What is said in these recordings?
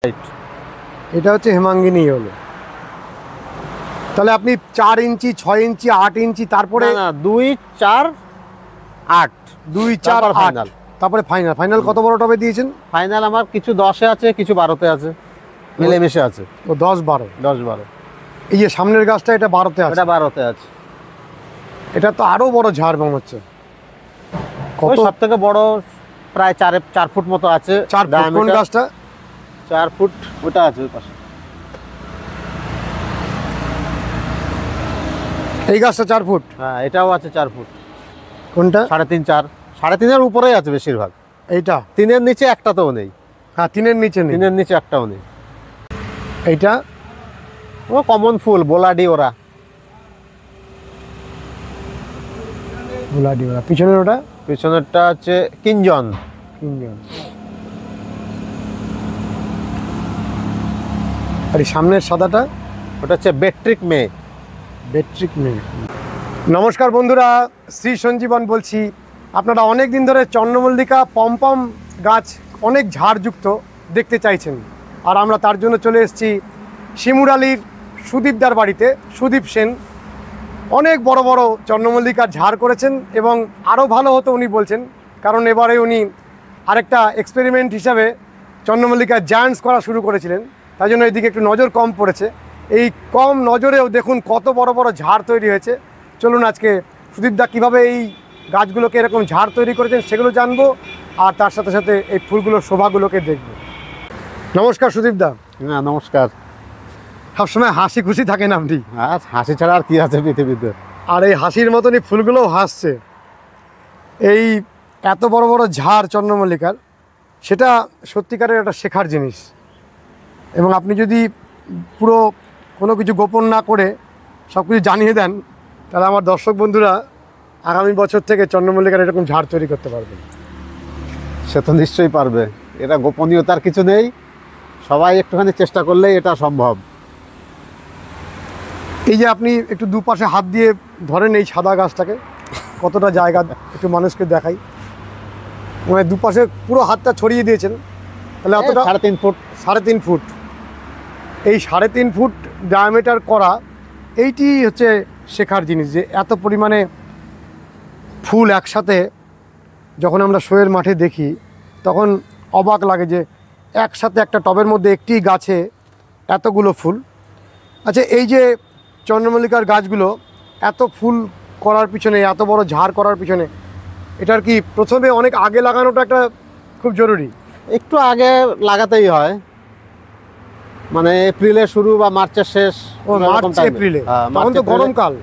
Right. এটা হচ্ছে হেমাঙ্গিনী হলো। তাহলে আপনি 4 ইঞ্চি 6 ইঞ্চি 8 ইঞ্চি তারপরে না 2 4 8 2 4 ফাইনাল। 8 তারপরে ফাইনাল। ফাইনাল কত বড় টবে দিয়েছেন? ফাইনাল আমার কিছু 10-এ আছে, কিছু 12-তে আছে, মিলেমিশে আছে। ও 10 12। 10-12। এই যে সামনের গাছটা এটা 12তে আছে। এটা 12-তে আছে। এটা তো আরো বড় ঝাড় মনে হচ্ছে। কত সবথেকে বড় প্রায় 4 ফুট মতো আছে। 4 ফুট কোন গাছটা? 4 ফুট ওটা আছে ওই পাশে। এই গাছটা 4 ফুট? হ্যাঁ এটাও আছে 4 ফুট। কোনটা? 3.5 4, 3.5-এর উপরেই আছে বেশিরভাগ। এইটা 3-এর নিচে একটাতেও নেই। হ্যাঁ 3-এর নিচে নেই। 3-এর নিচে একটাও নেই। এইটা ও কমন ফুল বোলাডি ওরা। বুলাডি ওরা। পিছনের ওটা? পিছনেরটা হচ্ছে কিঞ্জন। আর এই সামনের সাদাটা? ওটা হচ্ছে বেট্রিক মে। বেট্রিক মে। নমস্কার বন্ধুরা, শ্রী সঞ্জীবন বলছি। আপনারা অনেক দিন ধরে চন্দ্রমল্লিকা পমপম গাছ অনেক ঝাড়যুক্ত দেখতে চাইছেন, আর আমরা তার জন্য চলে এসেছি শিমুরালির সুদীপদার বাড়িতে। সুদীপ সেন অনেক বড় বড় চন্দ্রমল্লিকার ঝাড় করেছেন এবং আরও ভালো হতো উনি বলছেন, কারণ এবারে উনি আরেকটা এক্সপেরিমেন্ট হিসাবে চন্দ্রমল্লিকার জায়ান্টস করা শুরু করেছিলেন, তাই জন্য এদিকে একটু নজর কম পড়েছে। এই কম নজরেও দেখুন কত বড় বড় ঝাড় তৈরি হয়েছে। চলুন আজকে সুদীপদা কীভাবে এই গাছগুলোকে এরকম ঝাড় তৈরি করেছেন সেগুলো জানবো, আর তার সাথে সাথে এই ফুলগুলোর শোভাগুলোকে দেখবো। নমস্কার সুদীপদা। হ্যাঁ নমস্কার। সবসময় হাসি খুশি থাকেন আপনি। আর হাসি ছাড়া আর কি আছে পৃথিবীতে। আর এই হাসির মতনই ফুলগুলোও হাসছে। এই এত বড় বড় ঝাড় চন্দ্রমল্লিকার, সেটা সত্যিকারের একটা শেখার জিনিস। এবং আপনি যদি পুরো কোনো কিছু গোপন না করে সব কিছু জানিয়ে দেন, তাহলে আমার দর্শক বন্ধুরা আগামী বছর থেকে চন্দ্রমল্লিকার এরকম ঝাড় তৈরি করতে পারবেন। সে তো নিশ্চয়ই পারবে, এটা গোপনীয়তার কিছু নেই, সবাই একটুখানি চেষ্টা করলেই এটা সম্ভব। এই যে আপনি একটু দুপাশে হাত দিয়ে ধরেন এই সাদা গাছটাকে, কতটা জায়গা একটু মানুষকে দেখাই, মানে দুপাশে পুরো হাতটা ছড়িয়ে দিয়েছেন, তাহলে অতটা 3.5 ফুট। 3.5 ফুট। এই 3.5 ফুট ডায়ামিটার করা, এইটি হচ্ছে শেখার জিনিস, যে এত পরিমাণে ফুল একসাথে যখন আমরা শোয়ের মাঠে দেখি তখন অবাক লাগে যে একসাথে একটা টবের মধ্যে একটি গাছে এতগুলো ফুল। আচ্ছা, এই যে চন্দ্রমল্লিকার গাছগুলো এত ফুল করার পিছনে, এত বড় ঝাড় করার পিছনে, এটার কি প্রথমে অনেক আগে লাগানোটা একটা খুব জরুরি? একটু আগে লাগাতেই হয়, মানে এপ্রিলের শুরু বা মার্চের শেষ। মার্চ এপ্রিলে, তখন তো গরমকাল।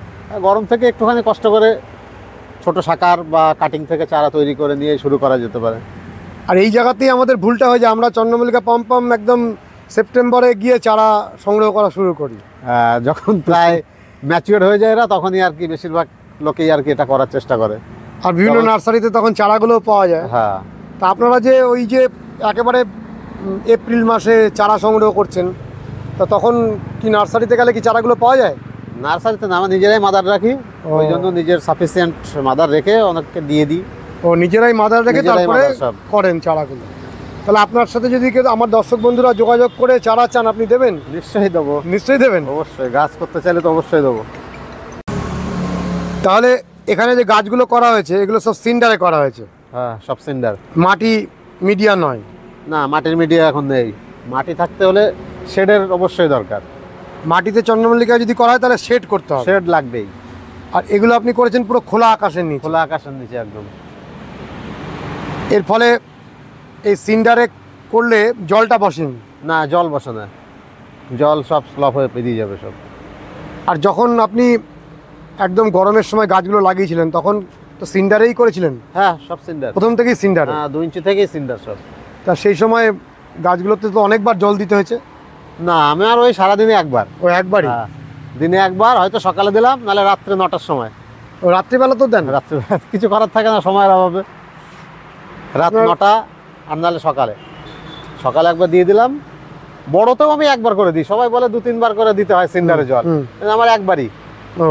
গরম থেকে একটুখানি কষ্ট করে ছোট শাখার বা কাটিং থেকে চারা তৈরি করে নিয়ে শুরু করা যেতে পারে। আর এই জায়গাতেই আমাদের ভুলটা হয় যে আমরা চন্দ্রমল্লিকা পমপম একদম সেপ্টেম্বরে গিয়ে চারা সংগ্রহ করা শুরু করি। যখন প্রায় ম্যাচিওর হয়ে যায় এরা, তখনই আর কি বেশিরভাগ লোকেই আর কি এটা করার চেষ্টা করে। আর বিভিন্ন নার্সারিতে তখন চারাগুলো পাওয়া যায়। হ্যাঁ, তা আপনারা যে ওই যে একেবারে এপ্রিল মাসে চারা সংগ্রহ করছেন, তা তখন কি নার্সারিতে গেলে কি চারাগুলো পাওয়া যায়? নার্সারিতে না, আমরা নিজেরাই মাদার রাখি, ওই জন্য নিজের সাফিসিয়েন্ট মাদার রেখে অনেককে দিয়ে দিই। ও নিজেরাই মাদার রেখে তারপরে করেন চারাগুলো? তাহলে আপনার সাথে যদি কেউ, আমার দর্শক বন্ধুরা যোগাযোগ করে চারা চান, আপনি দেবেন? নিশ্চয়ই দেবো। নিশ্চয়ই দেবেন? অবশ্যই, গাছ করতে চাইলে তো অবশ্যই দেবো। তাহলে এখানে যে গাছগুলো করা হয়েছে এগুলো সব সিন্ডারে করা হয়েছে? হ্যাঁ সব সিন্ডার। মাটি মিডিয়া নয়? না, মাটির মিডিয়া এখন নেই। মাটি থাকতে হলে শেডের অবশ্যই দরকার। মাটিতে চন্দ্রমল্লিকা যদি করা হয় তাহলে শেড করতে হবে? শেড লাগবেই। আর এগুলো আপনি করেছেন পুরো খোলা আকাশের নিচে? খোলা আকাশের নিচে একদম। এর ফলে এই সিন্ডারে করলে জলটা বসেন? না, জল বসে না, জল সব স্লপ হয়ে বেরিয়ে যাবে সব। আর যখন আপনি একদম গরমের সময় গাছগুলো লাগিয়েছিলেন তখন তো সিন্ডারেই করেছিলেন? হ্যাঁ সব সিন্ডার, প্রথম থেকেই সিন্ডার? হ্যাঁ 2 ইঞ্চি থেকেই সিন্ডার সব। তা সেই সময় গাছগুলোতে তো অনেকবার জল দিতে হয়েছে? না, আমি আর ওই সারাদিনে একবার। ওই একবারই? দিনে একবার, হয়তো সকালে দিলাম, নাহলে রাত্রে 9টার সময়। ও রাত্রিবেলা তো দেন? রাত্রিবেলা কিছু করার থাকে না, সময়ের অভাবে। রাত 9টা, আর নাহলে সকালে একবার দিয়ে দিলাম। বড়তেও আমি একবার করে দিই, সবাই বলে 2-3 বার করে দিতে হয় সিন্ডারে জল, আমার একবারই। ও,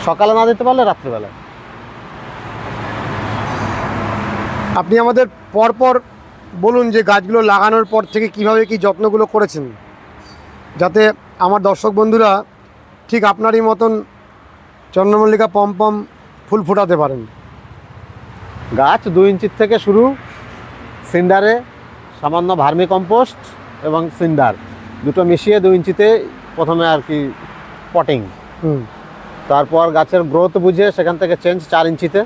সকালে না দিতে পারলে রাত্রিবেলা। আপনি আমাদের পরপর বলুন যে গাছগুলো লাগানোর পর থেকে কিভাবে কি যত্নগুলো করেছেন, যাতে আমার দর্শক বন্ধুরা ঠিক আপনারই মতন চন্দ্রমল্লিকা পম্পম ফুল ফোটাতে পারেন। গাছ 2 ইঞ্চির থেকে শুরু, সিন্ডারে সামান্য ভার্মি কম্পোস্ট এবং সিন্ডার দুটো মিশিয়ে 2 ইঞ্চিতে প্রথমে আর কি পটিং, তারপর গাছের গ্রোথ বুঝে সেখান থেকে চেঞ্জ 4 ইঞ্চিতে।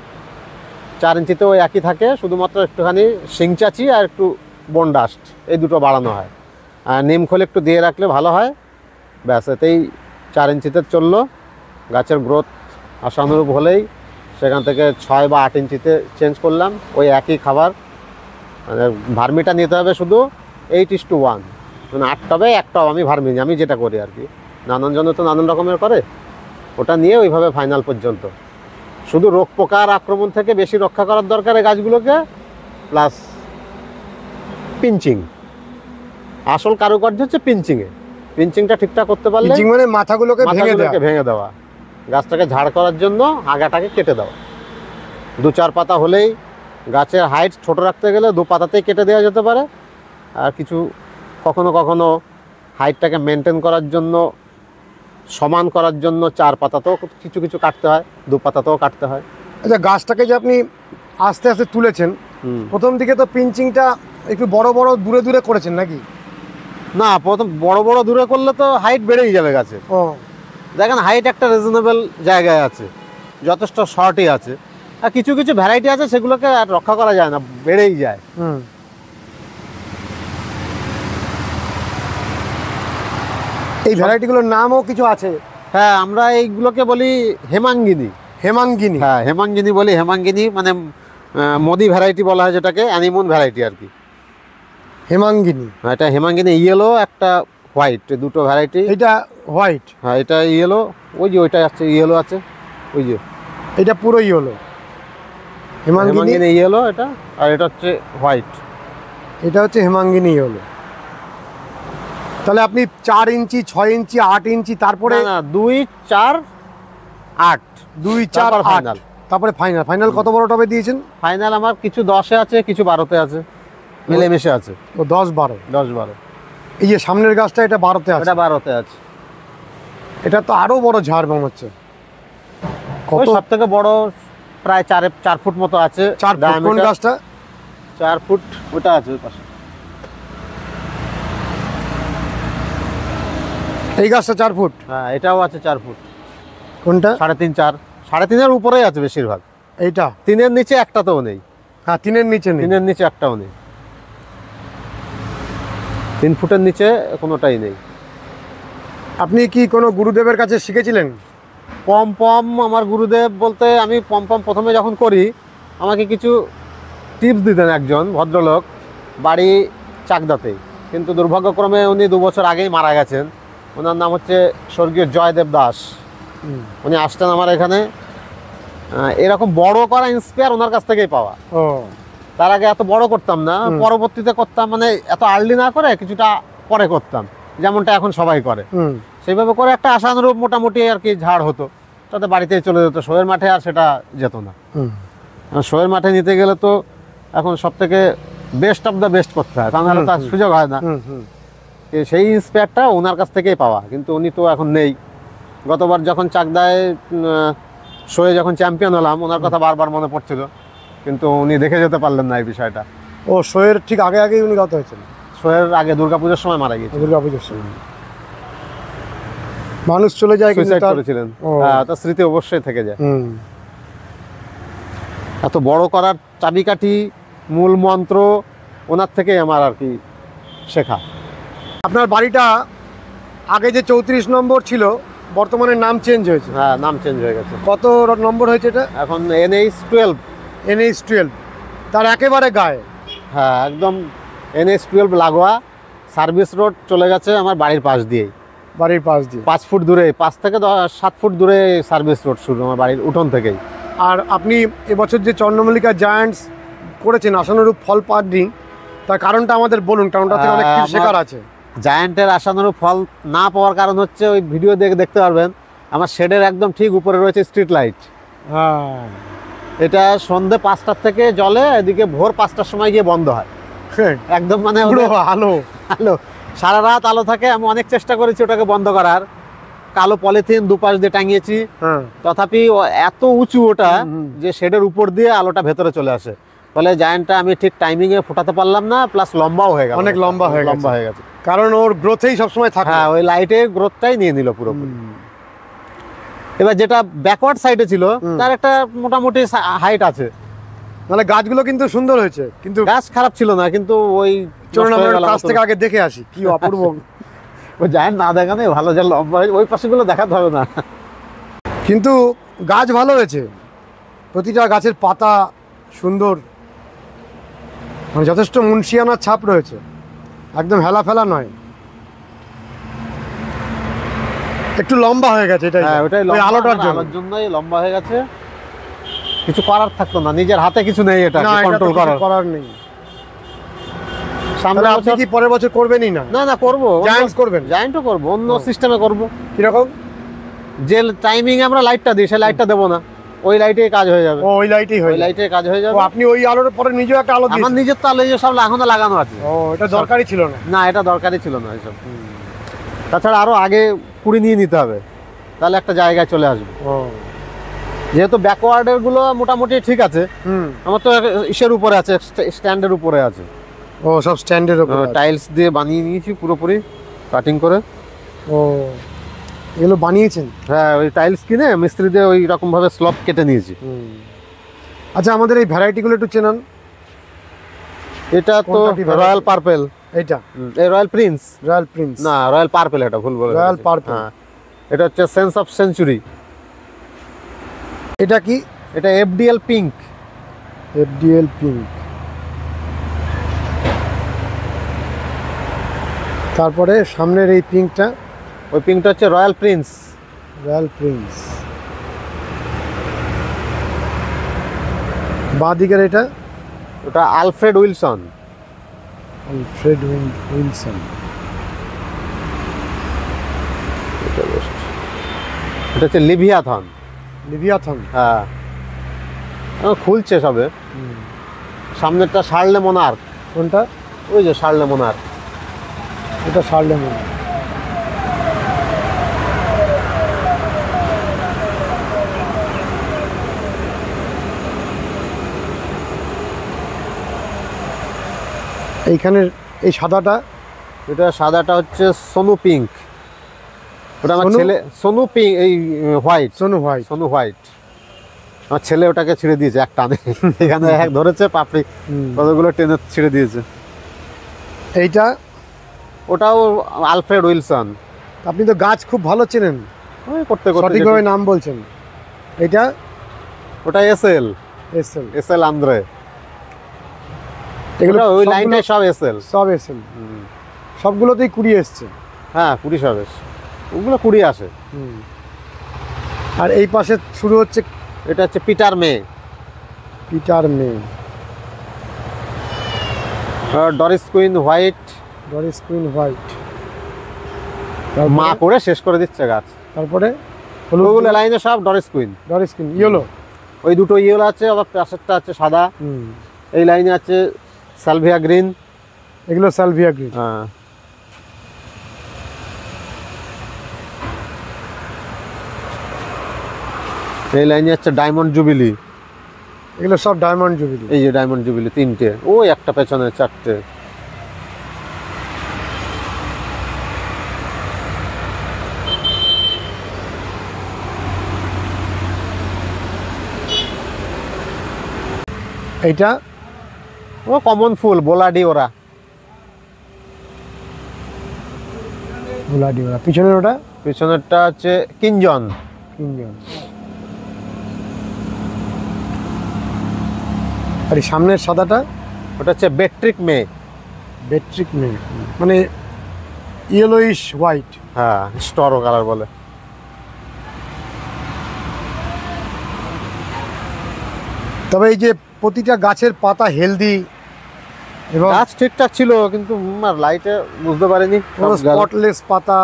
4 ইঞ্চিতে ওই একই থাকে, শুধুমাত্র একটুখানি শিংচাচি আর একটু বনডাস্ট এই দুটো বাড়ানো হয়, আর নিম খোল একটু দিয়ে রাখলে ভালো হয়। ব্যাস এতেই 4 ইঞ্চিতে চললো। গাছের গ্রোথ আশানুরূপ হলেই সেখান থেকে 6 বা 8 ইঞ্চিতে চেঞ্জ করলাম। ওই একই খাবার, মানে ভার্মিটা নিতে হবে শুধু 8:1, মানে 8 টবে 1 টব আমি ভার্মি নিই, আমি যেটা করি আর কি। নানান জন তো নানান রকমের করে, ওটা নিয়ে ওইভাবে ফাইনাল পর্যন্ত। শুধু রোগ পোকার আক্রমণ থেকে বেশি রক্ষা করার দরকার এই গাছগুলোকে, প্লাস পিঞ্চিং। আসল কারুকার্য হচ্ছে পিঞ্চিংয়ে। পিঞ্চিংটা ঠিকঠাক করতে পারলে, পিচিং মানে মাথাগুলোকে ভেঙে দেওয়া, গাছটাকে ঝাড় করার জন্য আগাটাকে কেটে দেওয়া। 2-4 পাতা হলেই, গাছের হাইট ছোট রাখতে গেলে 2 পাতাতেই কেটে দেওয়া যেতে পারে। আর কিছু কখনো কখনো হাইটটাকে মেনটেন করার জন্য, সমান করার জন্য 4 পাতাতেও কিছু কিছু কাটতে হয়, 2 পাতাতেও কাটতে হয়। আচ্ছা, গাছটাকে যে আপনি আস্তে আস্তে তুলেছেন, প্রথম দিকে তো পিঞ্চিংটা একটু বড় বড় দূরে দূরে করেছেন নাকি? না, প্রথম বড় বড় দূরে করলে তো হাইট বেড়েই যাবে গাছের। ও, দেখেন হাইট একটা রিজনেবল জায়গায় আছে, যথেষ্ট শর্টই আছে। আর কিছু কিছু ভ্যারাইটি আছে সেগুলোকে আর রক্ষা করা যায় না, বেড়েই যায়। এই ভ্যারাইটিগুলোর নামও কিছু আছে? হ্যাঁ, আমরা এইগুলোকে বলি হেমাঙ্গিনী। হেমাঙ্গিনী? হ্যাঁ, হেমাঙ্গিনী বলি। হেমাঙ্গিনী মানে মোদি ভ্যারাইটি বলা হয় যেটাকে, অ্যানিমন ভ্যারাইটি আর কি। হেমাঙ্গিনী, এটা হেমাঙ্গিনী ইয়েলো, একটা হোয়াইট, দুটো ভ্যারাইটি। এটা হোয়াইট? হ্যাঁ, এটা ইয়েলো। ওই যে ওইটা আছে ইয়েলো আছে, ওই যে এটা পুরো ইয়েলো। হেমাঙ্গিনী ইয়েলো এটা, আর এটা হচ্ছে হোয়াইট। এটা হচ্ছে হেমাঙ্গিনী ইয়েলো। তাহলে আপনি 4 ইঞ্চি, 6 ইঞ্চি, 8 ইঞ্চি, তারপরে? না, 2, 4, 8। 2, 4, 8, তারপরে ফাইনাল। ফাইনাল কত বড় টবে দিয়েছেন? ফাইনাল আমার কিছু 10-এ আছে, কিছু 12-তে আছে, মিলেমিশে আছে। ও, 10-12? 10-12। এই যে সামনের গাছটা, এটা 12-তে আছে? এটা 12-তে আছে। এটা তো আরো বড় ঝাড় মনে হচ্ছে। কত? সব থেকে বড় প্রায় 4 ফুট মতো আছে। 4 ফুট? কোন গাছটা? 4 ফুট ওটা আছে ওই পাশে। এই গাছটা 4 ফুট? হ্যাঁ, এটাও আছে 4 ফুট। কোনটা? 3.5, 4, 3.5-এর উপরেই আছে বেশিরভাগ। এইটা 3-এর নিচে একটাতেও নেই। হ্যাঁ, 3-এর নিচে নেই। 3-এর নিচে একটাও নেই। 3 ফুটের নিচে কোনোটাই নেই। আপনি কি কোনো গুরুদেবের কাছে শিখেছিলেন? পম আমার গুরুদেব বলতে, আমি পম প্রথমে যখন করি আমাকে কিছু টিপস দিতেন একজন ভদ্রলোক, বাড়ি চাকদাতেই, কিন্তু দুর্ভাগ্যক্রমে উনি 2 বছর আগেই মারা গেছেন। ওনার নাম হচ্ছে স্বর্গীয় জয়দেব দাস। উনি আসতেন আমার এখানে। এরকম বড় করা ইন্সপায়ার ওনার কাছ থেকেই পাওয়া। ও, তার আগে এত বড় করতাম না, পরবর্তীতে করতাম, মানে এত আর্লি না করে কিছুটা পরে করতাম, যেমনটা এখন সবাই করে। সেইভাবে করে একটা আশানুরূপ মোটামুটি আর কি ঝাড় হতো, তাতে বাড়িতেই চলে যেত। শোয়ের মাঠে আর সেটা যেত না। শোয়ের মাঠে নিতে গেলে তো এখন সব থেকে বেস্ট অফ দ্য বেস্ট করতে হয়, তা নাহলে তার সুযোগ হয় না। সেই ইন্সপায়ারটা ওনার কাছ থেকেই পাওয়া, কিন্তু উনি তো এখন নেই। গতবার যখন চাকদায় শোয়ে যখন চ্যাম্পিয়ন হলাম, ওনার কথা বারবার মনে পড়ছিল, কিন্তু উনি দেখে যেতে পারলেন না এই বিষয়টা। ও, শোয়ের ঠিক আগে আগেই উনি গত হয়েছেন? শোয়ের আগে, দুর্গাপূজার সময় মারা গিয়েছিল। দুর্গাপূজার সময় মানুষ চলে যায়, কিন্তু সুইসাইড করেছিলেন। হ্যাঁ, তার স্মৃতি অবশ্যই থেকে যায়। এত বড় করার চাবিকাঠি, মূল মন্ত্র ওনার থেকেই আমার আর কি শেখা। আপনার বাড়িটা আগে যে 34 নম্বর ছিল, বর্তমানে নাম চেঞ্জ হয়েছে? হ্যাঁ, নাম চেঞ্জ হয়ে গেছে। কত নম্বর হয়েছে এটা এখন? NH 12। NH 12, তার একেবারে গায়ে? হ্যাঁ, একদম NH 12 লাগোয়া। সার্ভিস রোড চলে গেছে আমার বাড়ির পাশ দিয়েই। বাড়ির পাশ দিয়ে 5 ফুট দূরে, 5 থেকে 7 ফুট দূরে সার্ভিস রোড শুরু আমার বাড়ির উঠোন থেকেই। আর আপনি এবছর যে চন্দ্রমল্লিকা জায়ান্টস করেছেন, আশানুরূপ ফল পাননি, তার কারণটা আমাদের বলুন, কারণটা থেকে অনেক কিছু শেখার আছে। জায়ান্টের আশানুরূপ ফল না পাওয়ার কারণ হচ্ছে, ওই ভিডিও দেখতে পারবেন, আমার শেডের একদম ঠিক উপরে রয়েছে স্ট্রিট লাইট। হ্যাঁ, এটা সন্ধ্যে 5টার থেকে জ্বলে, এদিকে ভোর 5টার সময় গিয়ে বন্ধ হয়। একদম মানে পুরো আলো। আলো, সারা রাত আলো থাকে। আমি অনেক চেষ্টা করেছি ওটাকে বন্ধ করার, কালো পলিথিন দুপাশ দিয়ে টাঙিয়েছি, হ্যাঁ, তথাপি এত উঁচু ওটা যে শেডের উপর দিয়ে আলোটা ভেতরে চলে আসে। ফলে জায়ান্টটা আমি ঠিক টাইমিং এ ফোটাতে পারলাম না, প্লাস লম্বাও হয়ে গেল, অনেক লম্বা হয়ে গেছে। কারণ ওর গ্রোথেই সবসময় থাকে। হ্যাঁ, ওই লাইটের গ্রোথটাই নিয়ে নিল পুরোপুরি। এবার যেটা ব্যাকওয়ার্ড সাইডে ছিল তার একটা মোটামুটি হাইট আছে, মানে গাছগুলো কিন্তু সুন্দর হয়েছে, কিন্তু গাছ খারাপ ছিল না, কিন্তু ওই চলুন আমরা কাছ থেকে আগে দেখে আসি কি অপূর্ব। ওই জায়ান্ট না দেখানে ভালো, যা লম্বা হয়েছে ওই পাশেগুলো দেখাতে হবে না। কিন্তু গাছ ভালো হয়েছে, প্রতিটা গাছের পাতা সুন্দর, মানে যথেষ্ট মুন্সিয়ানার ছাপ রয়েছে, একদম হেলা ফেলা নয়। একটু লম্বা হয়ে গেছে এটাই। হ্যাঁ, ওটাই ওই আলোটার জন্য। আলোর জন্যই লম্বা হয়ে গেছে। কিছু করার থাকতো না, নিজের হাতে কিছু নেই এটা না, কন্ট্রোল করার নেই। সামনে তাহলে আপনি কি পরের বছর করবেনই না? না করবো, জায়ান্টস করবেন? জায়ান্টও করবো, অন্য সিস্টেমে করবো। কিরকম? যে টাইমিং আমরা লাইটটা দিই, সেই লাইটটা দেবো না, ওই লাইটে কাজ হয়ে যাবে। ওই লাইটেই ওই লাইটে কাজ হয়ে যাবে। আপনি ওই আলোর পরে নিজেও একটা আলো আমার দিয়েছেন? নিজের তো আলো সব এখনো লাগানো আছে। ও, এটা দরকারই ছিল না। না, এটা দরকারই ছিল না এসব। তাছাড়া আরো আগে কুড়ি নিয়ে নিতে হবে, তাহলে একটা জায়গায় চলে আসবে। ও, যেহেতু ব্যাকওয়ার্ডের গুলো মোটামুটি ঠিক আছে, আমার তো ইসের উপরে আছে, স্ট্যান্ডের উপরে আছে। ও, সব স্ট্যান্ডের উপরে টাইলস দিয়ে বানিয়ে নিয়েছি পুরোপুরি কাটিং করে। ও, এগুলো বানিয়েছেন? হ্যাঁ, ওই টাইলস কিনে মিস্ত্রি দিয়ে ওই রকম ভাবে স্লব কেটে নিয়েছি। আচ্ছা, আমাদের এই ভ্যারাইটিগুলো একটু চেনান। এটা তো রয়্যাল পার্পেল। এইটা এই রয়্যাল প্রিন্স। রয়্যাল প্রিন্স না, রয়্যাল পার্পেল, এটা ভুল বলে। Royal purple. হ্যাঁ, এটা হচ্ছে সেন্স অফ সেঞ্চুরি। এটা কি? এটা এফডিএল পিঙ্ক। FDL pink. তারপরে সামনের এই পিঙ্কটা? ওই পিঙ্কটা হচ্ছে রয়্যাল প্রিন্স। Royal Prince. বাঁ দিকের এটা? ওটা আলফ্রেড উইলসন। Alfred Wilson. এটা হচ্ছে লিভিয়াথন। লিভিয়াথন। হ্যাঁ, খুলছে সবে। সামনেরটা শার্লে মোনার্ক। কোনটা? ওই যে শার্লে মোনার্ক। এটা শার্লেমন। এইখানের এই সাদাটা? এটা সাদাটা হচ্ছে সোনু পিঙ্ক। ওটা আমার সোনু? ছেলে সোনু পিঙ্ক, এই white, Sonu white. Sonu white. আমার ছেলে ওটাকে ছিঁড়ে দিয়েছে এক টানে। এখানে এক ধরেছে পাপড়ি, কতগুলো টেনে ছিঁড়ে দিয়েছে। এইটা? ওটাও আলফ্রেড উইলসন। আপনি তো গাছ খুব ভালো চেনেন, ওই করতে করতে সঠিকভাবে নাম বলছেন। এইটা? ওটা এসএল। এসএল। SL Andre. এগুলো ওই লাইনটাই সব এসএল। সব এসএল। সবগুলোতেই কুড়ি এসছে। হ্যাঁ, 20 সব এসছে, ওগুলো 20 আসে। আর এই পাশে শুরু হচ্ছে? এটা হচ্ছে Peter May. Peter May. Doris Quinn White. Doris Quinn White. মা করে শেষ করে দিচ্ছে গাছ। তারপরে ওগুলো লাইনে সব Doris queen. Doris queen yellow. ওই দুটো ইয়েলো আছে, আবার পাশেরটা আছে সাদা। এই লাইনে আছে সালভিয়া গ্রিন। এগুলো সালভিয়া গ্রিন। হ্যাঁ, এই লাইনে আছে ডায়মন্ড জুবিলি। এগুলো সব ডায়মন্ড জুবিলি। এই যে ডায়মন্ড জুবিলি 3টে, ওই একটা পেছনে 4টে। এইটা? ও কমন ফুল, বোলাডি ওরা। গোলাডি ওরা। পিছনের ওটা? পিছনেরটা হচ্ছে কিঞ্জন। তিনজন। আর এই সামনের সাদাটা? ওটা হচ্ছে বেট্রিক মে। বেট্রিক মে, মানে ইয়েলোইশ হোয়াইট। হ্যাঁ, স্টরো কালার বলে। তবে এই যে প্রতিটা গাছের পাতা হেলদি এবং গাছ ঠিকঠাক ছিল, কিন্তু লাইটে বুঝতে পারিনি। স্পটলেস পাতা,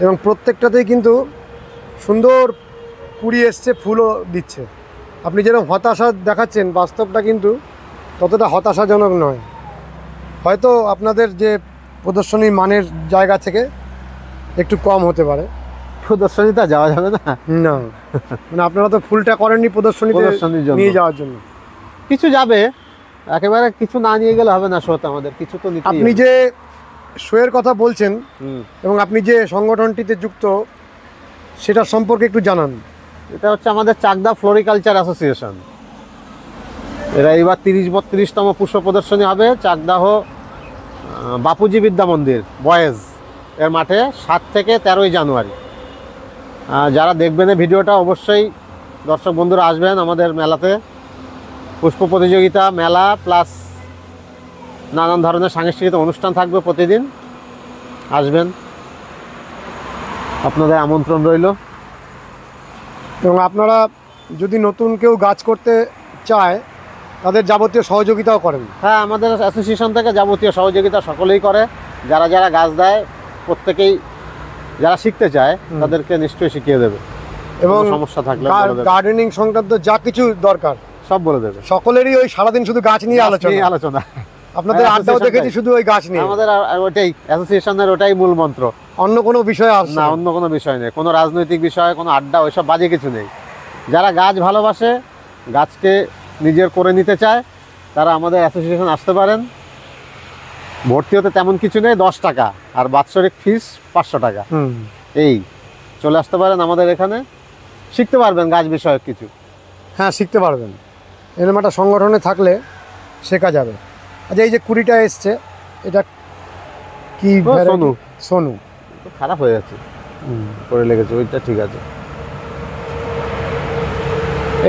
এবং প্রত্যেকটাতেই কিন্তু সুন্দর কুড়ি এসছে, ফুলও দিচ্ছে। আপনি যেরকম হতাশা দেখাচ্ছেন, বাস্তবটা কিন্তু ততটা হতাশাজনক নয়। হয়তো আপনাদের যে প্রদর্শনী মানের জায়গা থেকে একটু কম হতে পারে। প্রদর্শনীতে যাওয়া যাবে না, না মানে আপনারা তো ফুলটা করেননি প্রদর্শনীতে প্রদর্শনীর জন্য। নিয়ে যাওয়ার জন্য। কিছু যাবে, একেবারে কিছু না নিয়ে গেলে হবে না শোতে, আমাদের কিছু তো নিতেই আপনি হবে। যে শোয়ের কথা বলছেন হুম। এবং আপনি যে সংগঠনটিতে যুক্ত সেটা সম্পর্কে একটু জানান। এটা হচ্ছে আমাদের চাকদা ফ্লোরিকালচার অ্যাসোসিয়েশন। এরা এবার 32তম পুষ্প প্রদর্শনী হবে চাকদাহ বাপুজি বিদ্যা মন্দির বয়েজ এর মাঠে 7 থেকে 13ই জানুয়ারি। যারা দেখবেন এই ভিডিওটা অবশ্যই দর্শক বন্ধুরা আসবেন আমাদের মেলাতে। পুষ্প প্রতিযোগিতা, মেলা প্লাস নানান ধরনের সাংস্কৃতিক অনুষ্ঠান থাকবে প্রতিদিন, আসবেন, আপনাদের আমন্ত্রণ রইল। এবং আপনারা যদি নতুন কেউ গাছ করতে চায় তাদের যাবতীয় সহযোগিতাও করেন। হ্যাঁ, আমাদের অ্যাসোসিয়েশন থেকে যাবতীয় সহযোগিতা সকলেই করে। যারা যারা গাছ দেয় প্রত্যেকেই, যারা শিখতে চায় তাদেরকে নিশ্চয়ই শিখিয়ে দেবে, এবং কোনো সমস্যা থাকলে বলে দেবে। গার্ডেনিং সংক্রান্ত যা কিছু দরকার সব বলে দেবে। সকলেরই ওই সারাদিন শুধু গাছ নিয়ে আলোচনা। আপনাদের আড্ডাও দেখেছি শুধু ওই গাছ নিয়ে। আমাদের ওটাই অ্যাসোসিয়েশনের, ওটাই মূল মন্ত্র। অন্য কোনো বিষয় আসে না, অন্য কোনো বিষয় নেই, কোনো রাজনৈতিক বিষয়, কোনো আড্ডা, ওইসব বাজে কিছু নেই। যারা গাছ ভালোবাসে, গাছকে নিজের করে নিতে চায়, তারা আমাদের অ্যাসোসিয়েশন আসতে পারেন। ভর্তি হতে তেমন কিছু নেই, 10 টাকা, আর বাৎসরিক ফিস 500 টাকা। এই চলে আসতে পারেন আমাদের এখানে, শিখতে পারবেন গাছ বিষয়ক কিছু। হ্যাঁ, শিখতে পারবেন। এরকম একটা সংগঠনে থাকলে শেখা যাবে। আচ্ছা, এই যে 20টা এসছে, এটা কি variety? সোনু। সোনু তো খারাপ হয়ে যাচ্ছে, পরে লেগেছে, ওইটা ঠিক আছে।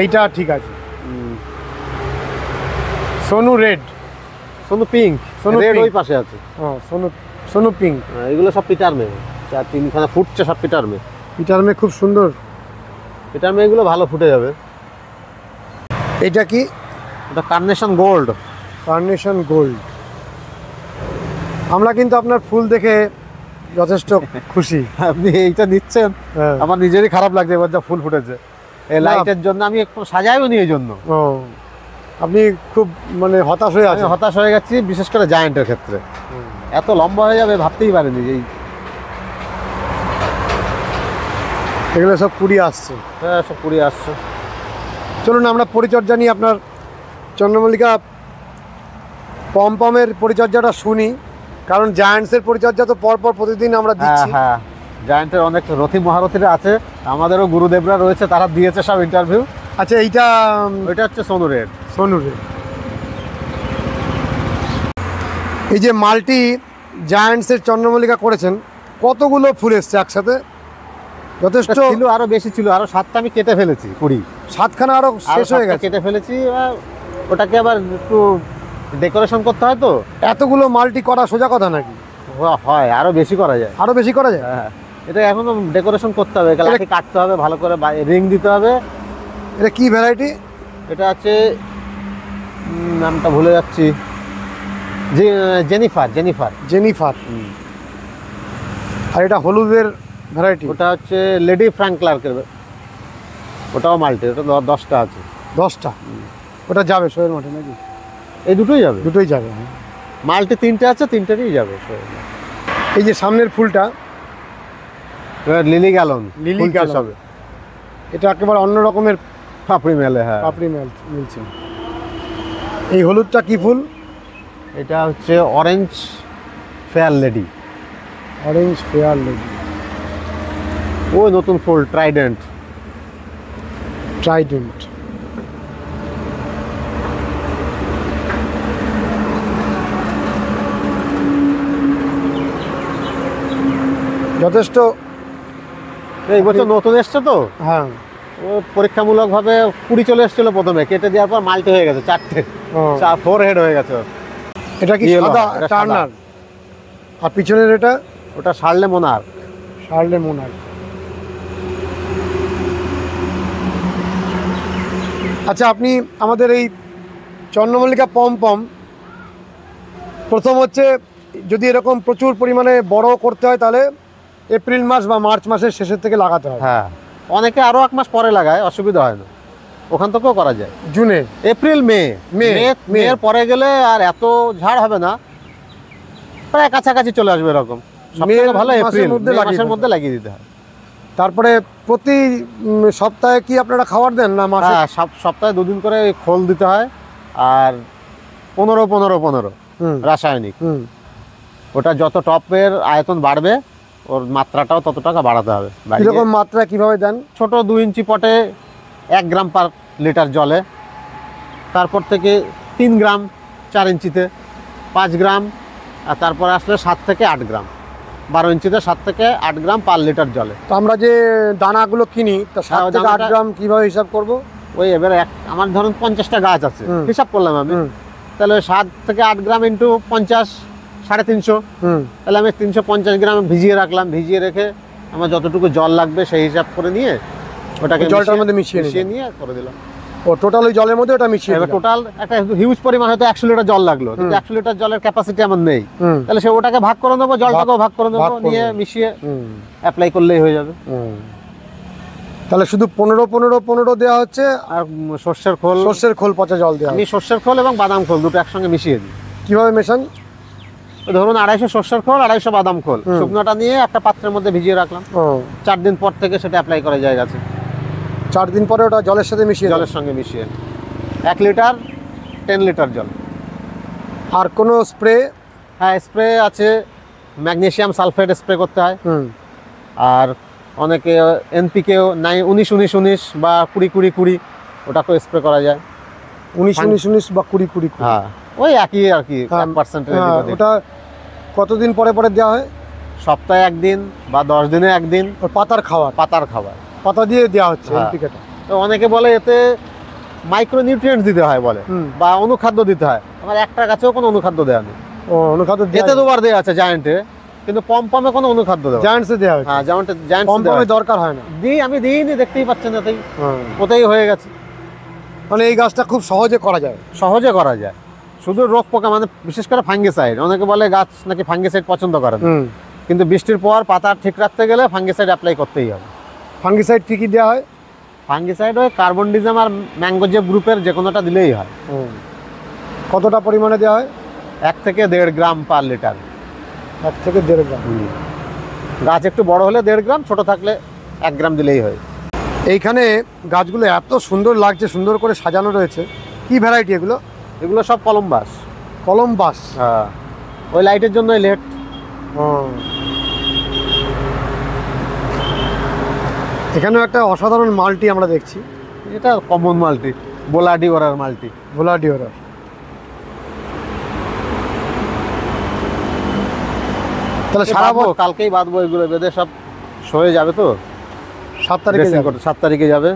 এইটা ঠিক আছে। Sonu red, Sonu pink, Sonu red pink। ওই পাশে আছে। সোনু সোনু পিঙ্ক। এগুলো সব পিটার মে, 4-3খানা ফুটছে, সব পিটার মে। পিটার মে খুব সুন্দর। পিটার মে এগুলো ভালো ফুটে যাবে। এটা কি? এটা কার্নেশন গোল্ড। Carnation gold. আমরা কিন্তু আপনার ফুল দেখে যথেষ্ট খুশি। আপনি এইটা নিচ্ছেন, হ্যাঁ। আমার নিজেরই খারাপ লাগছে এবার যা ফুল ফুটেছে। এই লাইটের জন্য আমি একটু সাজাইও নি, এই জন্য ও, আপনি খুব মানে হতাশ হয়ে আমি আছেন। হতাশ হয়ে গেছি, বিশেষ করে জায়ান্টের ক্ষেত্রে। এত লম্বা হয়ে যাবে ভাবতেই পারিনি। এই এগুলো সব কুড়িয়ে আসছে। সব পুড়িয়ে আসছে। চলুন আমরা পরিচর্যা নিয়ে আপনার চন্দ্রমল্লিকা পমপমের পরিচর্যাটা শুনি, কারণ জায়ান্টসের পরিচর্যা তো পরপর প্রতিদিন আমরা হ্যাঁ দিচ্ছি। হ্যাঁ, জায়ান্টের অনেক রথী মহারথীরা আছে, আমাদেরও গুরুদেবরা রয়েছে, তারা দিয়েছে সব ইন্টারভিউ। আচ্ছা, এইটা ওইটা হচ্ছে সোনু রেড। সোনু রে। এই যে মাল্টি জায়ান্টসের চন্দ্রমল্লিকা করেছেন, কতগুলো ফুল এসছে একসাথে? যথেষ্ট ছিল, আরো বেশি ছিল, আরো 7টা আমি কেটে ফেলেছি, 20 7খানা আরো শেষ হয়ে গেছে। কেটে ফেলেছি। ওটাকে আবার একটু ডেকোরেশন করতে হয়, তো এতগুলো মাল্টি করা সোজা কথা নাকি? হয়, আরো বেশি করা যায়। আরো বেশি করা যায়? হ্যাঁ, এটা এখনো ডেকোরেশন করতে হবে, লাঠি কাটতে হবে, ভালো করে রিং দিতে হবে। এটা কি ভ্যারাইটি? এটা আছে, নামটা ভুলে যাচ্ছি, জেনিফার। জেনিফার। আর এটা হলুদের ভ্যারাইটি? ওটা হচ্ছে লেডি ফ্র্যাঙ্ক ক্লার্কের, ওটাও মাল্টি, ওটা 10টা আছে। 10টা? ওটা যাবে শোয়ের মাঠে নাকি? এই দুটোই যাবে, দুটোই যাবে। মাল্টি 3টে আছে, 3টেরই যাবে। এই যে সামনের ফুলটা, লিলি গ্যালন, লিলি গ্যালন হবে। এটা একেবারে অন্য রকমের পাপড়ি মেলে। হ্যাঁ, পাপড়ি মিলছে। এই হলুদটা কি ফুল? এটা হচ্ছে orange fair lady. Orange fair lady. ওই নতুন ফুল ট্রাইডেন্ট। যথেষ্ট। এই বছর নতুন এসছে তো, হ্যাঁ। ও পরীক্ষামূলকভাবে 20 চলে এসেছিল প্রথমে, কেটে দেওয়ার পর মাল্টি হয়ে গেছে, 4টে, 4 হেড হয়ে গেছে। এটা কি সাদা টার্নার? আর পিছনের এটা? ওটা শার্লে মোনার। শার্লে মোনার। আচ্ছা, আপনি আমাদের এই চন্দ্রমল্লিকা পমপম, প্রথম হচ্ছে যদি এরকম প্রচুর পরিমাণে বড় করতে হয় তাহলে এপ্রিল মাস বা মার্চ মাসের শেষের থেকে লাগাতে হয়। হ্যাঁ, অনেকে আরো 1 মাস পরে লাগায়, অসুবিধা হয় না, ওখান থেকেও করা যায়। জুনে, এপ্রিল মে, মে এর পরে গেলে আর এত ঝাড় হবে না, প্রায় কাছাকাছি চলে আসবে এরকম। সবথেকে ভালো এপ্রিল মাসের মধ্যে লাগিয়ে দিতে হয়। তারপরে প্রতি সপ্তাহে কি আপনারা খাবার দেন না মাসে? হ্যাঁ, সপ্তাহে 2 দিন করে খোল দিতে হয়, আর 15-15-15 রাসায়নিক। ওটা যত টপের আয়তন বাড়বে ওর মাত্রাটাও তত টাকা বাড়াতে হবে। কিরকম মাত্রা কিভাবে দেন? ছোট 2 ইঞ্চি পটে 1 গ্রাম পার লিটার জলে, তারপর থেকে 3 গ্রাম 4 ইঞ্চিতে 5 গ্রাম, আর তারপরে আসলে 7 থেকে 8 গ্রাম 12 ইঞ্চিতে 7 থেকে 8 গ্রাম পার লিটার জলে। তো আমরা যে দানাগুলো কিনি তা 7 থেকে 8 গ্রাম কিভাবে হিসাব করব? ওই এবারে আমার ধরুন 50টা গাছ আছে, হিসাব করলাম আমি, তাহলে 7 থেকে 8 গ্রাম ইন্টু 50 350, তাহলে আমি 350 গ্রাম ভিজিয়ে রাখলাম। ভিজিয়ে রেখে আমার যতটুকু জল লাগবে সেই হিসাব করে নিয়ে ওটাকে জলটার মধ্যে মিশিয়ে নিয়ে করে দিলাম। ও টোটাল ওই জলের মধ্যে ওটা মিশিয়ে এবার টোটাল একটা হিউজ পরিমাণ, হয়তো 100 লিটার জল লাগলো, কিন্তু 100 লিটার জলের ক্যাপাসিটি আমার নেই, তাহলে সে ওটাকে ভাগ করে নেবো, জলটাকেও ভাগ করে নেবো, নিয়ে মিশিয়ে অ্যাপ্লাই করলেই হয়ে যাবে। তাহলে শুধু 15-15-15 দেওয়া হচ্ছে, আর সর্ষের খোল পচা জল দেওয়া। আমি সর্ষের খোল এবং বাদাম খোল দুটো একসঙ্গে মিশিয়ে দিই। কিভাবে মেশান? ধরুন 250 সর্ষের খোল, 250 বাদাম খোল, শুকনোটা নিয়ে একটা পাত্রের মধ্যে ভিজিয়ে রাখলাম। 4 দিন পর থেকে সেটা অ্যাপ্লাই করা যায় গাছে। 4 দিন পরে ওটা জলের সাথে মিশিয়ে, জলের সঙ্গে মিশিয়ে 1 লিটার 10 লিটার জল। আর কোনো স্প্রে? হ্যাঁ, স্প্রে আছে, ম্যাগনেসিয়াম সালফেট স্প্রে করতে হয়। আর অনেকে NPK 19-19-19 বা 20-20-20 ওটাকেও স্প্রে করা যায়। 19-19-19 বা 20-20-20, হ্যাঁ ওই একই আর কি 1%। ওটা কতদিন পরে পরে দেওয়া হয়? সপ্তাহে 1 দিন বা 10 দিনে 1 দিন। পাতার খাবার পাতা দিয়ে দেওয়া হচ্ছে NPK-টা। তো অনেকে বলে এতে মাইক্রোনিউট্রিয়েন্টস দিতে হয় বলে, বা অনুখাদ্য দিতে হয়। আমার একটা গাছেও কোনো অনুখাদ্য দেওয়া নেই। অনুখাদ্য এতে 2বার দেওয়া আছে জায়ান্টে, কিন্তু পম্পমে কোনো অনুখাদ্য দেওয়া। জায়ান্টসে দেওয়া হচ্ছে। হ্যাঁ, জায়ান্টে পম্পমে দরকার হয় না। আমি দিইনি, দেখতেই পাচ্ছেন এতেই ওতেই হয়ে গেছে। মানে এই গাছটা খুব সহজে করা যায়। শুধু রোগ পোকা, মানে বিশেষ করে ফাঙ্গিসাইড। অনেকে বলে গাছ নাকি ফাঙ্গিসাইড পছন্দ করে না, কিন্তু বৃষ্টির পর পাতা ঠিক রাখতে গেলে ফাঙ্গিসাইড অ্যাপ্লাই করতেই হবে। ফাঙ্গিসাইড কি দেওয়া হয়? ফাঙ্গিসাইড ওই কার্বনডিজম আর ম্যাঙ্গোজেব গ্রুপের যে কোনোটা দিলেই হয়। কতটা পরিমাণে দেওয়া হয়? 1 থেকে 1.5 গ্রাম পার লিটার। 1 থেকে 1.5 গ্রাম। গাছ একটু বড় হলে 1.5 গ্রাম, ছোট থাকলে 1 গ্রাম দিলেই হয়। এইখানে গাছগুলো এত সুন্দর লাগছে, সুন্দর করে সাজানো রয়েছে। কি ভ্যারাইটি এগুলো? এগুলো সব কলম্বাস। হ্যাঁ, ওই লাইটের জন্যই লেট। এখানেও একটা অসাধারণ মাল্টি আমরা দেখছি। এটা কমন মাল্টি, বোলাডিওরার মাল্টি। তাহলে সারা কালকেই বাঁধবো, এগুলো বেঁধে সব হয়ে যাবে। তো 7 তারিখে 7 তারিখে যাবে।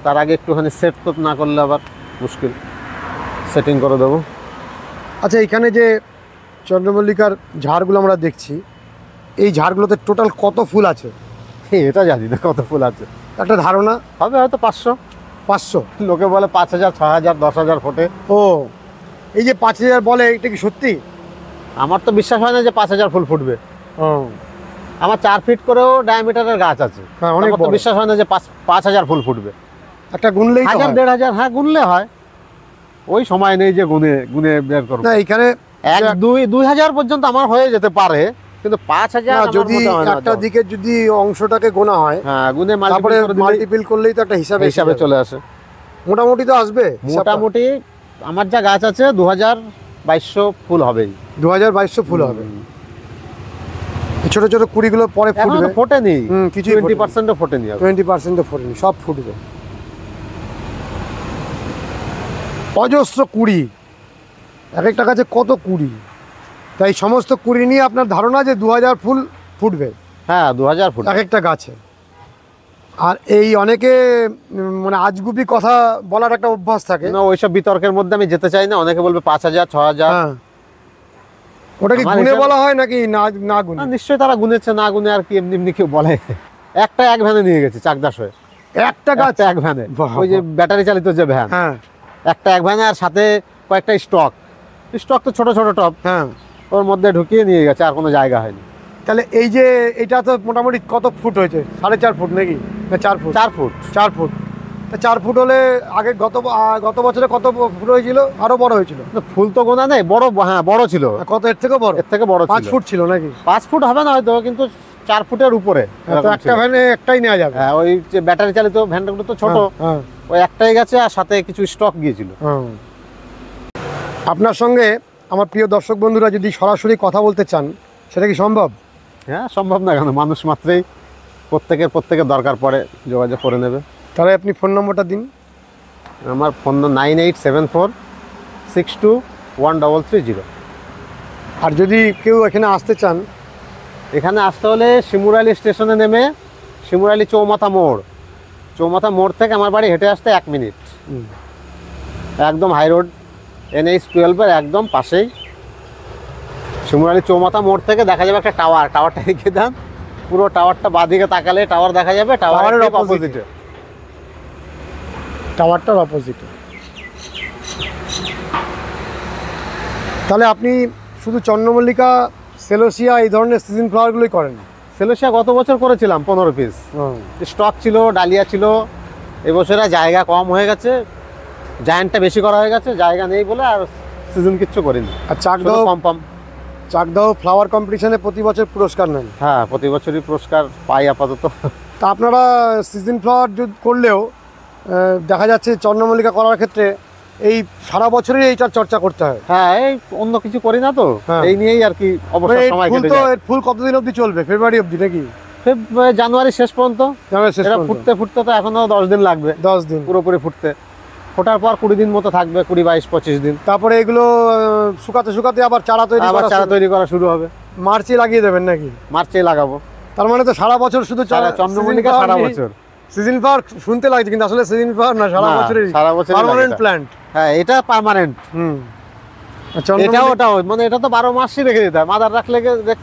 তার আগে একটুখানি সেট না করলে আবার মুশকিল, সেটিং করে দেবো। আচ্ছা, এখানে যে চন্দ্রমল্লিকার ঝাড়গুলো আমরা দেখছি, এই ঝাড়গুলোতে টোটাল কত ফুল আছে? এটা জানি না কত ফুল আছে, একটা ধারণা হবে হয়তো 500। লোকে বলে 5000, 6000, 10,000 ফোটে। ও, এই যে 5000 বলে, এটা কি সত্যি? আমার তো বিশ্বাস হয় না যে 5000 ফুল ফুটবে। আমার 4 ফিট করেও ডায়ামিটারের গাছ আছে, আমার তো বিশ্বাস হয় না যে 5000 ফুল ফুটবে। একটা গুনলেই 1000-1500, হ্যাঁ গুনলে হয়। ওই সময় নেই যে গুনে বের করব। না, এখানে 1-2-2000 পর্যন্ত আমার হয়ে যেতে পারে, কিন্তু 5000 যদি একটা দিকে যদি অংশটাকে গোনা হয়, হ্যাঁ গুনে মাল্টিপল করলেই তো একটা হিসাবে চলে আসে। মোটামুটি তো আসবে। মোটামুটি আমার যা গাছ আছে 2200 ফুল হবেই। 2200 ফুল হবে। ছোট ছোট কুড়িগুলো পরে ফুটবে, ফোটেনি কিছু, 20% ফোটেনি। 20% ফোটেনি, সব ফুটবে। অজস্র কুড়ি, এক একটা গাছে কত কুড়ি। তাই সমস্ত কুড়ি নিয়ে আপনার ধারণা যে 2000 ফুল ফুটবে। হ্যাঁ, 2000 ফুল এক একটা গাছে। আর এই অনেকে মানে আজগুবি কথা বলার একটা অভ্যাস থাকে না, ওইসব বিতর্কের মধ্যে আমি যেতে চাই না। অনেকে বলবে 5000, 6000। ওটা কি গুনে বলা হয় নাকি না গুনে? নিশ্চয়ই তারা গুনেছে, না গুনে আর কি এমনি কেউ বলে। একটা এক ভ্যানে নিয়ে গেছে চাকদাস হয়ে, একটা গাছ এক ভ্যানে, ওই যে ব্যাটারি চালিত যে ভ্যান, একটা এক ভ্যানে, আর সাথে কয়েকটা স্টক তো ছোট ছোট টপ, ওর মধ্যে ঢুকিয়ে নিয়ে গেছে, আর কোনো জায়গা হয়নি। তাহলে এই যে এটা তো মোটামুটি কত ফুট হয়েছে? 4.5 ফুট নাকি? 4 ফুট। 4 ফুট। 4 ফুট। 4 ফুট হলে আগে গত বছরে কত ফুট হয়েছিল? আরো বড় হয়েছিল? না, ফুল তো গোনা নেই, বড়, হ্যাঁ বড় ছিল। কত এর থেকে বড়? এর থেকে বড় 5 ছিল। ফুট ছিল নাকি? 5 ফুট হবে না হয়তো, কিন্তু 4 ফুটের উপরে তো এরকম একটা ছিল। ভ্যানে একটাই নেওয়া যাবে। হ্যাঁ, ওই যে ব্যাটারি চালিত ভ্যানগুলো তো ছোট, হ্যাঁ, ওই একটাই গেছে, আর সাথে কিছু স্টক গিয়েছিল। হ্যাঁ। আপনার সঙ্গে আমার প্রিয় দর্শক বন্ধুরা যদি সরাসরি কথা বলতে চান, সেটা কি সম্ভব? হ্যাঁ, সম্ভব না কেন, মানুষ মাত্রেই প্রত্যেকের দরকার পড়ে, যোগাযোগ করে নেবে। তাহলে আপনি ফোন নম্বরটা দিন। আমার ফোন 9874621330। আর যদি কেউ এখানে আসতে চান, এখানে আসতে হলে শিমুরালি স্টেশনে নেমে শিমুরালি চৌমাথা মোড় থেকে আমার বাড়ি হেঁটে আসতে 1 মিনিট। একদম হাই রোড, NH-12 একদম পাশেই। শিমুরালি চৌমাথা মোড় থেকে দেখা যাবে একটা টাওয়ারটা রেখে দেন, পুরো টাওয়ারটা বাঁদিকে তাকালে টাওয়ার দেখা যাবে, টাওয়ারের অপোজিটে। টাওয়ারটার অপোজিটে। তাহলে আপনি শুধু চন্দ্রমল্লিকা, সেলোসিয়া এই ধরনের সিজন ফ্লাওয়ারগুলোই করেন? সেলোসিয়া গত বছর করেছিলাম 15 পিস, স্টক ছিল, ডালিয়া ছিল। এবছরে জায়গা কম হয়ে গেছে, জায়ান্টটা বেশি করা হয়ে গেছে, জায়গা নেই বলে আর সিজন কিচ্ছু করিনি। আর চাকদাহ ফ্লাওয়ার কম্পিটিশনে প্রতি বছর পুরস্কার নেন? হ্যাঁ, প্রতি বছরই পুরস্কার পাই আপাতত। তা আপনারা সিজন ফ্লাওয়ার যদি করলেও দেখা যাচ্ছে চন্দ্রমল্লিকা করার ক্ষেত্রে এই সারা বছরই এইটার চর্চা করতে হয়। হ্যাঁ, এই অন্য কিছু করি না তো, এই নিয়েই আর কি অবসর সময় কেটে যায়। এর ফুল কতদিন অবধি চলবে? ফেব্রুয়ারি অবধি নাকি? জানুয়ারি শেষ পর্যন্ত। এটা ফুটতে তো এখনো 10 দিন লাগবে। 10 দিন পুরোপুরি ফোটার পর 20 দিন মতো থাকবে, 20, 22, 25 দিন। তারপরে এগুলো শুকাতে আবার চারা তৈরি করা শুরু হবে। মার্চে লাগিয়ে দেবেন নাকি? মার্চে লাগাবো। তার মানে তো সারা বছর শুধু চন্দ্রমল্লিকা সারা বছর। সিজন ফ্লাওয়ার শুনতে লাগছে, কিন্তু আসলে সিজন ফ্লাওয়ার না, সারা বছর পার্মানেন্ট প্ল্যান্ট। হ্যাঁ, এটা পার্মানেন্ট। ওটাও মানে এটা তো 12 মাসই রেখে দিতে হয়। মাদার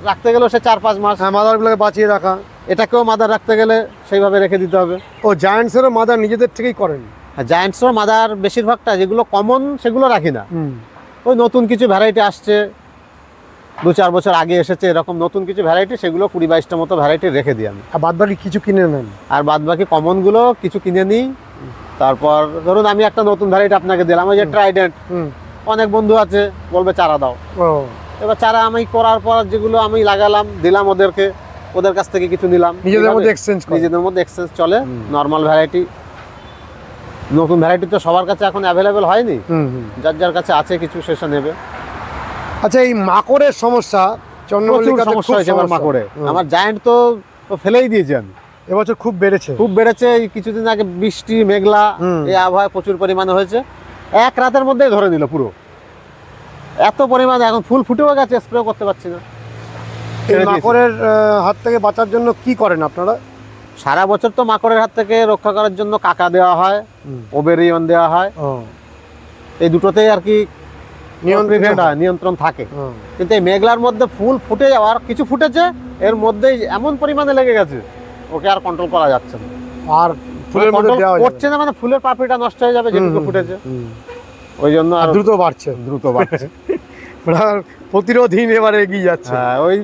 রাখতে গেলে সে 4-5 মাস। হ্যাঁ, মাদারগুলোকে বাঁচিয়ে রাখা। এটাকেও মাদার রাখতে গেলে সেইভাবে রেখে দিতে হবে। ও জায়ান্টসেরও মাদার নিজেদের থেকেই করেন? হ্যাঁ, জায়ান্টসের মাদার বেশিরভাগটা যেগুলো কমন সেগুলো রাখি না। ওই নতুন কিছু ভ্যারাইটি আসছে, 2-4 বছর আগে এসেছে, এরকম নতুন কিছু ভ্যারাইটি, সেগুলো 20-22টা মতো ভ্যারাইটি রেখে দিই আমি। আর বাদবাকি কিছু কিনে নেন? আর বাদবাকি কমনগুলো কিছু কিনে নিই। তারপর ধরুন আমি একটা নতুন ভ্যারাইটি আপনাকে দিলাম, ওই যে ট্রাইডেন্ট, অনেক বন্ধু আছে বলবে চারা দাও। এবার চারা আমি করার পর যেগুলো আমি লাগালাম, দিলাম ওদেরকে, ওদের কাছ থেকে কিছু নিলাম, নিজেদের মধ্যে এক্সচেঞ্জ চলে। নর্মাল ভ্যারাইটি, নতুন ভ্যারাইটি তো সবার কাছে এখন অ্যাভেলেবেল হয়নি, যার কাছে আছে কিছু সেটা নেবে। আচ্ছা, এই মাকড়ের সমস্যা চন্দ্রমল্লিকাতে সমস্যা হয়েছে আমার মাকড়ে। আমার জায়ান্ট তো ফেলেই দিয়েছি আমি, এবছর খুব বেড়েছে। এই কিছুদিন আগে বৃষ্টি মেঘলা এই আবহাওয়া প্রচুর পরিমাণে হয়েছে, এক রাতের মধ্যেই ধরে নিল পুরো, এত পরিমাণে। এখন ফুল ফুটেও গেছে, স্প্রে করতে পারছি না। এই মাকড়ের হাত থেকে বাঁচার জন্য কি করেন আপনারা? সারা বছর তো মাকড়ের হাত থেকে রক্ষা করার জন্য কাকা দেওয়া হয়, ওবেরিয়ন দেওয়া হয়, এই দুটোতেই আর কি নিয়ন্ত্রণ থাকে। কিন্তু এই মেঘলার মধ্যে ফুল ফুটে যাওয়ার, কিছু ফুটেছে এর মধ্যেই এমন পরিমাণে লেগে গেছে, ওকে আর কন্ট্রোল করা যাচ্ছে না। আর ফুলের মধ্যে দেওয়া করছে না, মানে ফুলের পাপড়িটা নষ্ট হয়ে যাবে যেটুকু ফুটেছে, ওই জন্য আর দ্রুত বাড়ছে। প্রতিরোধহীন এবারে এগিয়ে যাচ্ছে। হ্যাঁ, ওই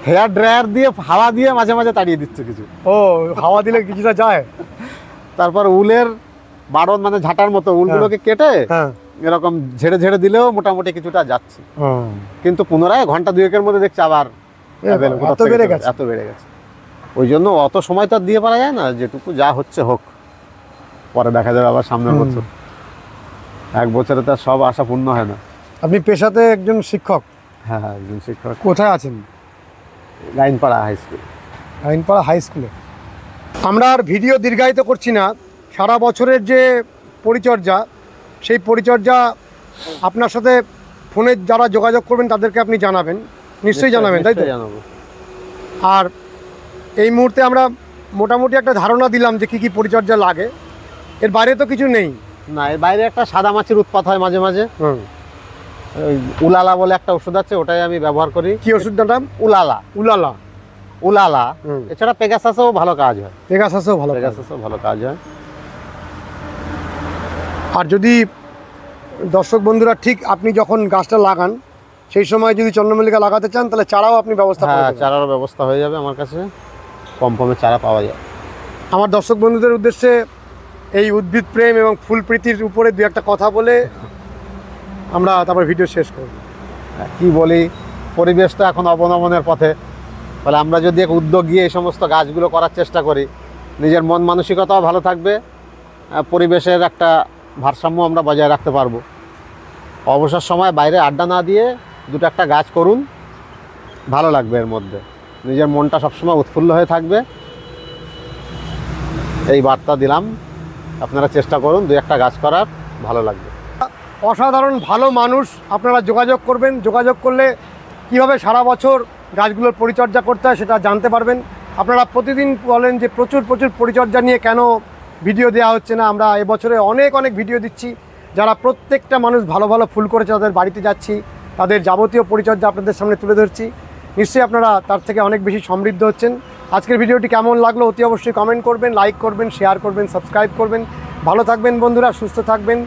হেয়ার ড্রায়ার দিয়ে হাওয়া দিয়ে মাঝে মাঝে তাড়িয়ে দিচ্ছে কিছু। হাওয়া দিলে কিছুটা যায়। তারপর উলের বাড়ন, মানে ঝাঁটার মতো উলগুলোকে কেটে এরকম ঝেড়ে দিলেও মোটামুটি কিছুটা যাচ্ছে। কিন্তু পুনরায় ঘন্টা 2-1-এর মধ্যে দেখছি আবার এত বেড়ে গেছে। ওই জন্য অত সময় তো আর দিয়ে পারা যায় না, যেটুকু যা হচ্ছে হোক, পরে দেখা যাবে আবার সামনের বছর। এক বছরে তার সব আশা পূর্ণ হয় না। আপনি পেশাতে একজন শিক্ষক? হ্যাঁ, একজন শিক্ষক। কোথায় আছেন? গাইনপাড়া হাই স্কুলে। আমরা আর ভিডিও দীর্ঘায়িত করছি না। সারা বছরের যে পরিচর্যা, সেই পরিচর্যা আপনার সাথে ফোনে যারা যোগাযোগ করবেন তাদেরকে আপনি জানাবেন, নিশ্চয়ই জানাবেন, তাই তো? জানাবো। আর এই মুহূর্তে আমরা মোটামুটি একটা ধারণা দিলাম যে কি পরিচর্যা লাগে, এর বাইরে তো কিছু নেই না। এর বাইরে একটা সাদা মাছির উৎপাত হয় মাঝে মাঝে, উলালা বলে একটা ওষুধ আছে, ওটাই আমি ব্যবহার করি। কি ওষুধটার নাম? উলালা। এছাড়া পেগাসাসও ভালো কাজ হয়। পেগাসাসও ভালো কাজ হয়। আর যদি দর্শক বন্ধুরা ঠিক আপনি যখন গাছটা লাগান সেই সময় যদি চন্দ্রমল্লিকা লাগাতে চান, তাহলে চারাও আপনি ব্যবস্থা করে দেবেন? চারারও ব্যবস্থা হয়ে যাবে আমার কাছে, কম চারা পাওয়া যায়। আমার দর্শক বন্ধুদের উদ্দেশ্যে এই উদ্ভিদ প্রেম এবং ফুল প্রীতির উপরে দু একটা কথা বলে আমরা তারপর ভিডিও শেষ করব। কি বলি, পরিবেশটা এখন অবনমনের পথে। ফলে আমরা যদি এক উদ্যোগ গিয়ে এই সমস্ত গাছগুলো করার চেষ্টা করি, নিজের মন মানসিকতাও ভালো থাকবে, পরিবেশের একটা ভারসাম্য আমরা বজায় রাখতে পারবো। অবসর সময় বাইরে আড্ডা না দিয়ে দুটো একটা গাছ করুন, ভালো লাগবে। এর মধ্যে নিজের মনটা সবসময় উৎফুল্ল হয়ে থাকবে। এই বার্তা দিলাম, আপনারা চেষ্টা করুন দু একটা গাছ করার, ভালো লাগবে। অসাধারণ ভালো মানুষ, আপনারা যোগাযোগ করবেন। যোগাযোগ করলে কীভাবে সারা বছর গাছগুলোর পরিচর্যা করতে হয় সেটা জানতে পারবেন। আপনারা প্রতিদিন বলেন যে প্রচুর পরিচর্যা নিয়ে কেন ভিডিও দেওয়া হচ্ছে না। আমরা এবছরে অনেক ভিডিও দিচ্ছি, যারা প্রত্যেকটা মানুষ ভালো ফুল করেছে তাদের বাড়িতে যাচ্ছি, তাদের যাবতীয় পরিচর্যা আপনাদের সামনে তুলে ধরছি। নিশ্চয়ই আপনারা তার থেকে অনেক বেশি সমৃদ্ধ হচ্ছেন। আজকের ভিডিওটি কেমন লাগলো অতি অবশ্যই কমেন্ট করবেন, লাইক করবেন, শেয়ার করবেন, সাবস্ক্রাইব করবেন। ভালো থাকবেন বন্ধুরা, সুস্থ থাকবেন।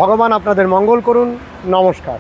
ভগবান আপনাদের মঙ্গল করুন। নমস্কার।